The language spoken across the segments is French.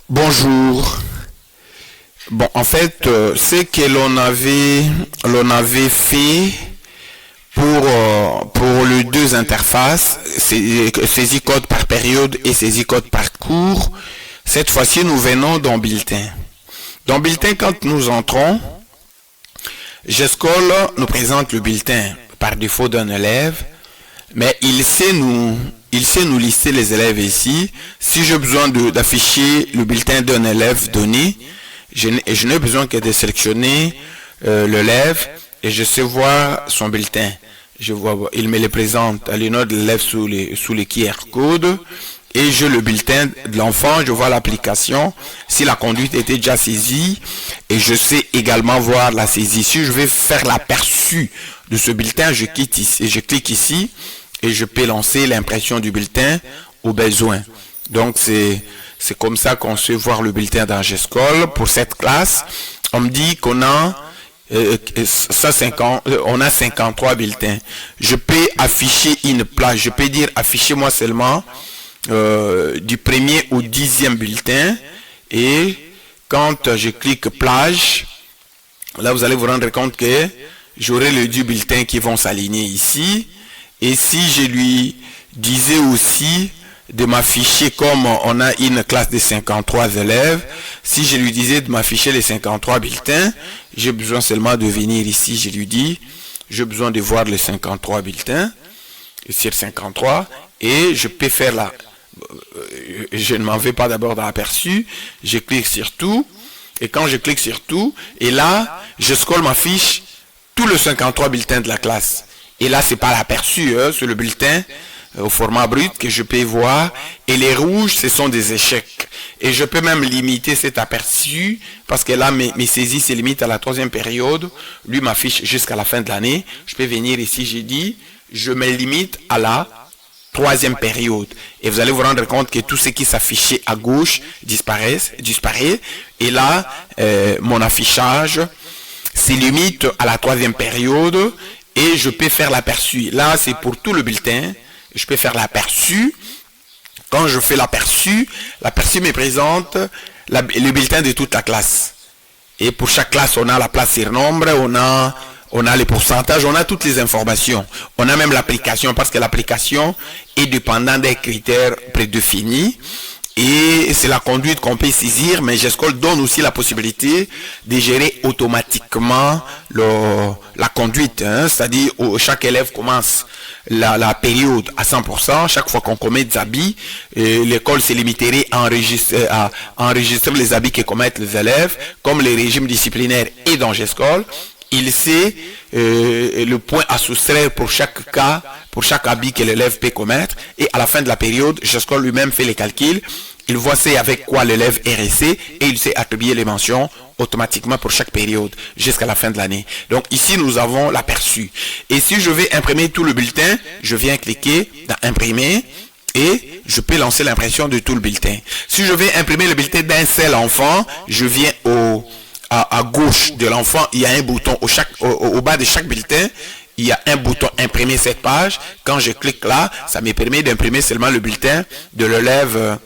Bonjour. Bon, en fait, ce que l'on avait fait pour les deux interfaces, saisie code par période et saisie code par cours, cette fois-ci, nous venons dans Bulletin. Dans Bulletin, quand nous entrons, GESCOL nous présente le bulletin par défaut d'un élève, mais il sait nous lister les élèves ici. Si j'ai besoin d'afficher le bulletin d'un élève donné, je n'ai besoin que de sélectionner l'élève et je sais voir son bulletin. Il me les présente à l'une de l'élève sous les QR code et j'ai le bulletin de l'enfant, je vois l'application, si la conduite était déjà saisie et je sais également voir la saisie. Si je vais faire l'aperçu de ce bulletin, je clique ici et je peux lancer l'impression du bulletin au besoin. Donc c'est comme ça qu'on sait voir le bulletin dans GESCOL. Pour cette classe, on me dit qu'on a 53 bulletins. Je peux afficher une plage. Je peux dire affichez-moi seulement du premier au 10e bulletin. Et quand je clique plage, là vous allez vous rendre compte que j'aurai les 10 bulletins qui vont s'aligner ici. Et si je lui disais aussi de m'afficher, comme on a une classe de 53 élèves, si je lui disais de m'afficher les 53 bulletins, j'ai besoin seulement de venir ici, je lui dis, j'ai besoin de voir les 53 bulletins, sur 53, et je peux faire je ne m'en vais pas d'abord dans l'aperçu, je clique sur tout, et quand je clique sur tout, et là, GESCOL m'affiche tous les 53 bulletins de la classe. Et là, c'est pas l'aperçu, c'est le bulletin au format brut que je peux voir. Et les rouges, ce sont des échecs. Et je peux même limiter cet aperçu parce que là, mes saisies se limitent à la 3e période. Lui m'affiche jusqu'à la fin de l'année. Je peux venir ici, j'ai dit, je me limite à la 3e période. Et vous allez vous rendre compte que tout ce qui s'affichait à gauche disparaît. Et là, mon affichage se limite à la 3e période. Et je peux faire l'aperçu. Là, c'est pour tout le bulletin. Je peux faire l'aperçu. Quand je fais l'aperçu me présente le bulletin de toute la classe. Et pour chaque classe, on a la place sur nombre, on a les pourcentages, on a toutes les informations. On a même l'application, parce que l'application est dépendante des critères prédéfinis. Et c'est la conduite qu'on peut saisir, mais GESCOL donne aussi la possibilité de gérer automatiquement la conduite. C'est-à-dire, chaque élève commence la période à 100%. Chaque fois qu'on commet des habits, l'école se limiterait à enregistrer les habits que commettent les élèves, comme les régimes disciplinaires et dans GESCOL. Il sait le point à soustraire pour chaque cas, pour chaque habit que l'élève peut commettre. Et à la fin de la période, GESCOL lui-même fait les calculs. Il voit c'est avec quoi l'élève est resté et il sait attribuer les mentions automatiquement pour chaque période jusqu'à la fin de l'année. Donc ici, nous avons l'aperçu. Et si je vais imprimer tout le bulletin, je viens cliquer dans imprimer et je peux lancer l'impression de tout le bulletin. Si je vais imprimer le bulletin d'un seul enfant, je viens à gauche de l'enfant, il y a un bouton au bas de chaque bulletin. Il y a un bouton imprimer cette page. Quand je clique là, ça me permet d'imprimer seulement le bulletin de l'élève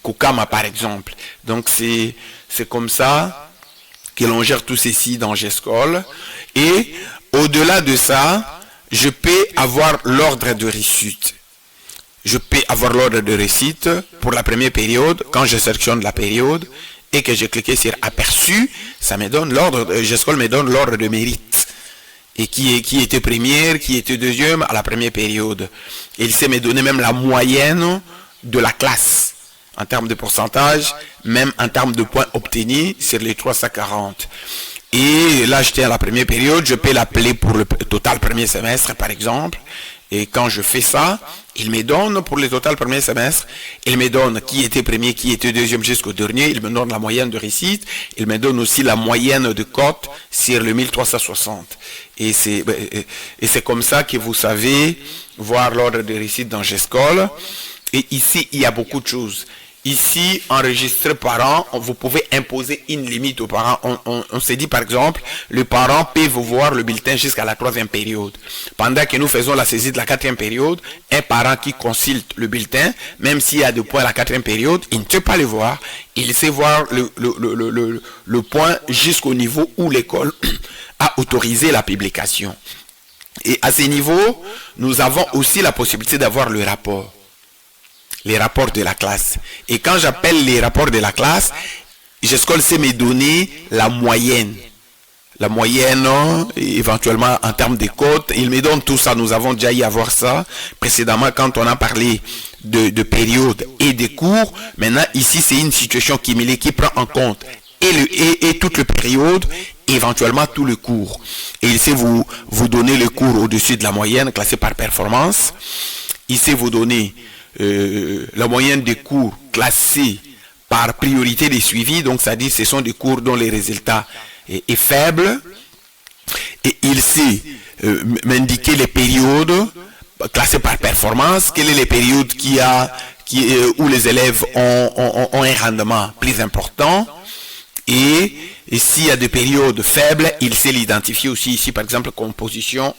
Koukama par exemple. Donc c'est comme ça que l'on gère tout ceci dans GESCOL. Et au-delà de ça, je peux avoir l'ordre de réussite. Je peux avoir l'ordre de réussite pour la première période. Quand je sélectionne la période et que j'ai cliqué sur aperçu, ça me donne GESCOL me donne l'ordre de mérite. Et qui était première, qui était deuxième à la première période. Et il sait me donner même la moyenne de la classe en termes de pourcentage, même en termes de points obtenus sur les 340. Et là, j'étais à la première période, je peux l'appeler pour le total premier semestre, par exemple. Et quand je fais ça, il me donne pour le total premier semestre, il me donne qui était premier, qui était deuxième jusqu'au dernier, il me donne la moyenne de réussite, il me donne aussi la moyenne de cote sur le 1360. Et c'est comme ça que vous savez voir l'ordre de réussite dans GESCOL. Et ici, il y a beaucoup de choses. Ici, enregistré par an, vous pouvez imposer une limite aux parents. On s'est dit par exemple, le parent peut vous voir le bulletin jusqu'à la 3e période. Pendant que nous faisons la saisie de la 4e période, un parent qui consulte le bulletin, même s'il y a des points à la 4e période, il ne peut pas le voir. Il sait voir le point jusqu'au niveau où l'école a autorisé la publication. Et à ce niveau, nous avons aussi la possibilité d'avoir le rapport. Les rapports de la classe. Et quand j'appelle les rapports de la classe, GESCOL sait me donner la moyenne. La moyenne, éventuellement en termes de cotes. Il me donne tout ça. Nous avons déjà eu à voir ça précédemment quand on a parlé de période et de cours. Maintenant, ici, c'est une situation cumulée qui prend en compte et toute la période, éventuellement tout le cours. Et il sait vous donner le cours au-dessus de la moyenne, classé par performance. Il sait vous donner la moyenne des cours classés par priorité des suivis, donc c'est-à-dire ce sont des cours dont les résultats est faible, et il sait m'indiquer les périodes classées par performance, quelles sont les périodes où les élèves ont un rendement plus important, et s'il y a des périodes faibles, il sait l'identifier aussi ici, par exemple, composition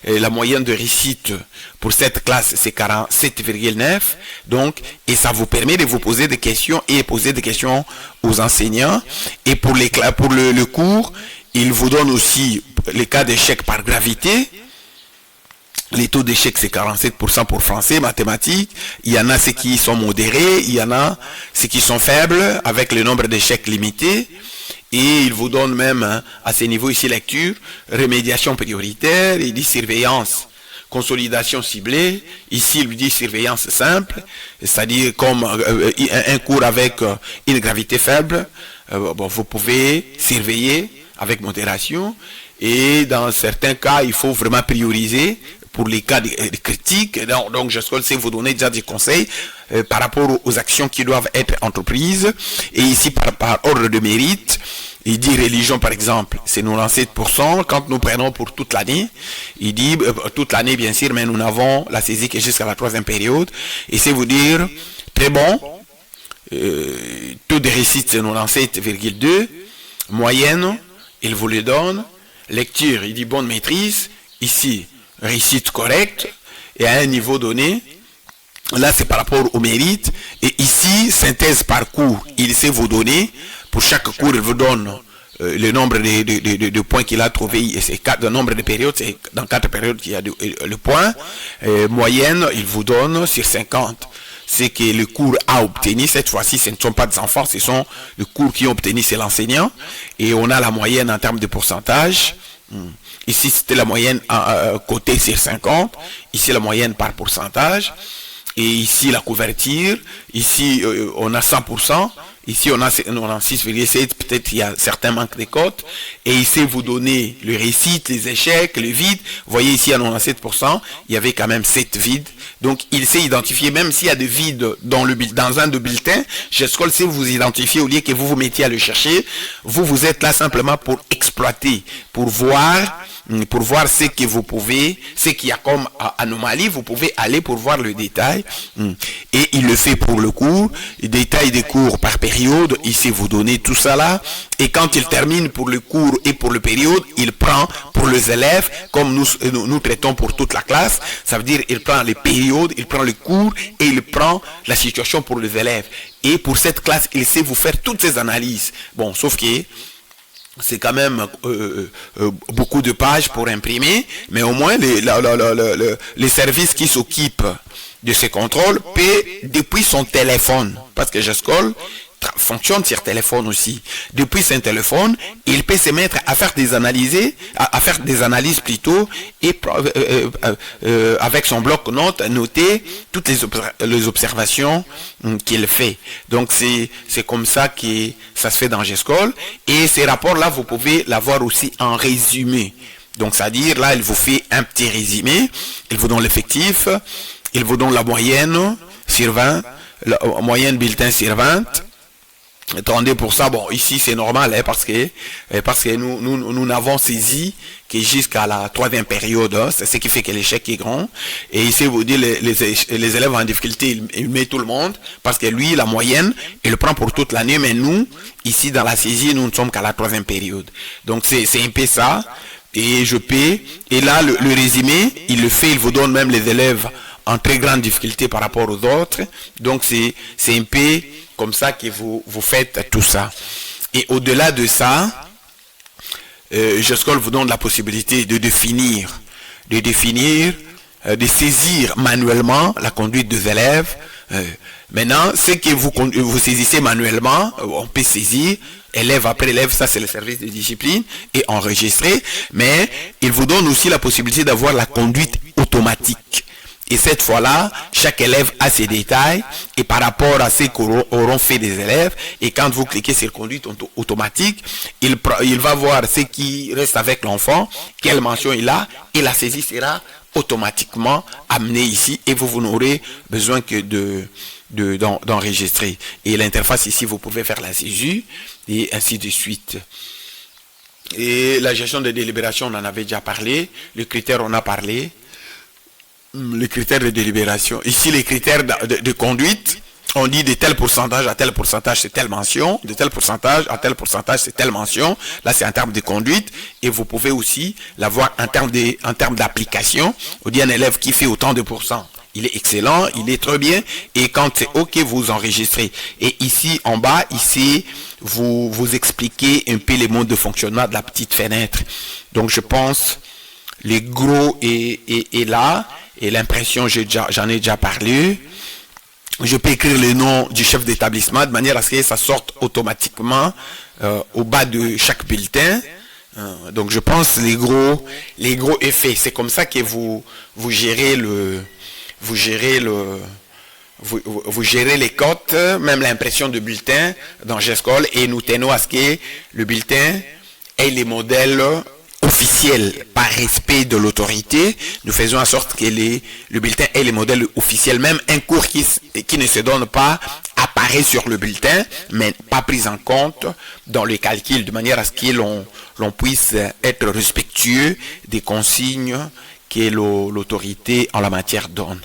1, la moyenne de réussite pour cette classe, c'est 47,9. Donc, et ça vous permet de vous poser des questions et poser des questions aux enseignants. Et pour le cours, il vous donne aussi les cas d'échec par gravité. Les taux d'échec, c'est 47% pour français, mathématiques. Il y en a ceux qui sont modérés, il y en a ceux qui sont faibles, avec le nombre d'échecs limité. Et il vous donne même, à ce niveau ici, lecture, remédiation prioritaire, il dit surveillance, consolidation ciblée. Ici, il lui dit surveillance simple, c'est-à-dire comme un cours avec une gravité faible. Vous pouvez surveiller avec modération. Et dans certains cas, il faut vraiment prioriser pour les cas de critiques. Donc, je sais vous donner déjà des conseils par rapport aux actions qui doivent être entreprises. Et ici, par ordre de mérite, il dit religion, par exemple, c'est 97%. Quand nous prenons pour toute l'année, il dit toute l'année, bien sûr, mais nous n'avons la saisie que jusqu'à la 3e période. Et c'est vous dire, très bon, taux de réussite, c'est 97,2. Moyenne, il vous le donne. Lecture, il dit bonne maîtrise. Ici, réussite correcte. Et à un niveau donné, là, c'est par rapport au mérite. Et ici, synthèse par cours, il sait vous donner. Pour chaque cours, il vous donne le nombre de points qu'il a trouvé. Et c'est le nombre de périodes, c'est dans 4 périodes qu'il y a le point. Moyenne, il vous donne sur 50. C'est que le cours a obtenu. Cette fois-ci, ce ne sont pas des enfants, ce sont le cours qui ont obtenu, c'est l'enseignant. Et on a la moyenne en termes de pourcentage. Ici, c'était la moyenne côté sur 50. Ici, la moyenne par pourcentage. Et ici, la couverture. Ici, on a 100%. Ici, on a 6,7. Peut-être il y a certains manques de cotes. Et ici, vous donnez le réussite, les échecs, le vide. Vous voyez ici, à 97%, il y avait quand même 7 vides. Donc, il sait identifier, même s'il y a des vides dans un de bulletins, GESCOL sait vous identifier au lieu que vous vous mettiez à le chercher. Vous êtes là simplement pour exploiter, pour voir ce que vous pouvez, ce qu'il y a comme anomalie, vous pouvez aller pour voir le détail. Et il le fait pour le cours, le détail des cours par période, il sait vous donner tout ça là. Et quand il termine pour le cours et pour le période, il prend pour les élèves, comme nous traitons pour toute la classe, ça veut dire il prend les périodes, il prend le cours et il prend la situation pour les élèves. Et pour cette classe, il sait vous faire toutes ces analyses. Bon, sauf que c'est quand même beaucoup de pages pour imprimer, mais au moins les services qui s'occupent de ces contrôles peut, depuis son téléphone, parce que GESCOL fonctionne sur téléphone aussi. Depuis son téléphone, il peut se mettre à faire des analyses plutôt, et avec son bloc-notes noter toutes les observations qu'il fait. Donc c'est comme ça que ça se fait dans GESCOL. Et ces rapports-là, vous pouvez l'avoir aussi en résumé. Donc c'est-à-dire là, il vous fait un petit résumé, il vous donne l'effectif, il vous donne la moyenne sur 20, la moyenne bulletin sur 20. Attendez pour ça, bon, ici c'est normal, hein, parce que nous n'avons saisi que jusqu'à la 3e période, hein, c'est ce qui fait que l'échec est grand. Et ici, vous dites, les élèves en difficulté, il met tout le monde, parce que lui, la moyenne, il le prend pour toute l'année, mais nous, ici dans la saisie, nous ne sommes qu'à la 3e période. Donc c'est un peu ça, et et là, le résumé, il le fait, il vous donne même les élèves en très grande difficulté par rapport aux autres. Donc c'est un peu comme ça que vous faites tout ça. Et au-delà de ça, GESCOL vous donne la possibilité de définir, de saisir manuellement la conduite des élèves. Maintenant, ce que vous saisissez manuellement, on peut saisir élève après élève, ça c'est le service de discipline, et enregistrer, mais il vous donne aussi la possibilité d'avoir la conduite automatique. Et cette fois-là, chaque élève a ses détails et par rapport à ce qu'auront fait des élèves, et quand vous cliquez sur conduite automatique, il va voir ce qui reste avec l'enfant, quelle mention il a, et la saisie sera automatiquement amenée ici et vous n'aurez besoin que d'enregistrer. Et l'interface ici, vous pouvez faire la saisie et ainsi de suite. Et la gestion de délibération, on en avait déjà parlé. Les critères, on a parlé. Les critères de délibération. Ici, les critères de conduite, on dit de tel pourcentage à tel pourcentage, c'est telle mention, de tel pourcentage à tel pourcentage, c'est telle mention. Là, c'est en termes de conduite. Et vous pouvez aussi l'avoir en termes d'application. On dit un élève qui fait autant de pourcents. Il est excellent, il est très bien. Et quand c'est OK, vous enregistrez. Et ici, en bas, ici, vous expliquez un peu les modes de fonctionnement de la petite fenêtre. Donc, je pense, les gros est là. Et l'impression, j'en ai déjà parlé. Je peux écrire le nom du chef d'établissement de manière à ce que ça sorte automatiquement au bas de chaque bulletin. Donc je pense les gros effets. C'est comme ça que vous gérez les cotes, même l'impression de bulletin dans GESCOL, et nous tenons à ce que le bulletin ait les modèles officiels par respect de l'autorité. Nous faisons en sorte que le bulletin ait les modèles officiels. Même un cours qui ne se donne pas apparaît sur le bulletin, mais pas pris en compte dans le calcul, de manière à ce que l'on puisse être respectueux des consignes que l'autorité en la matière donne.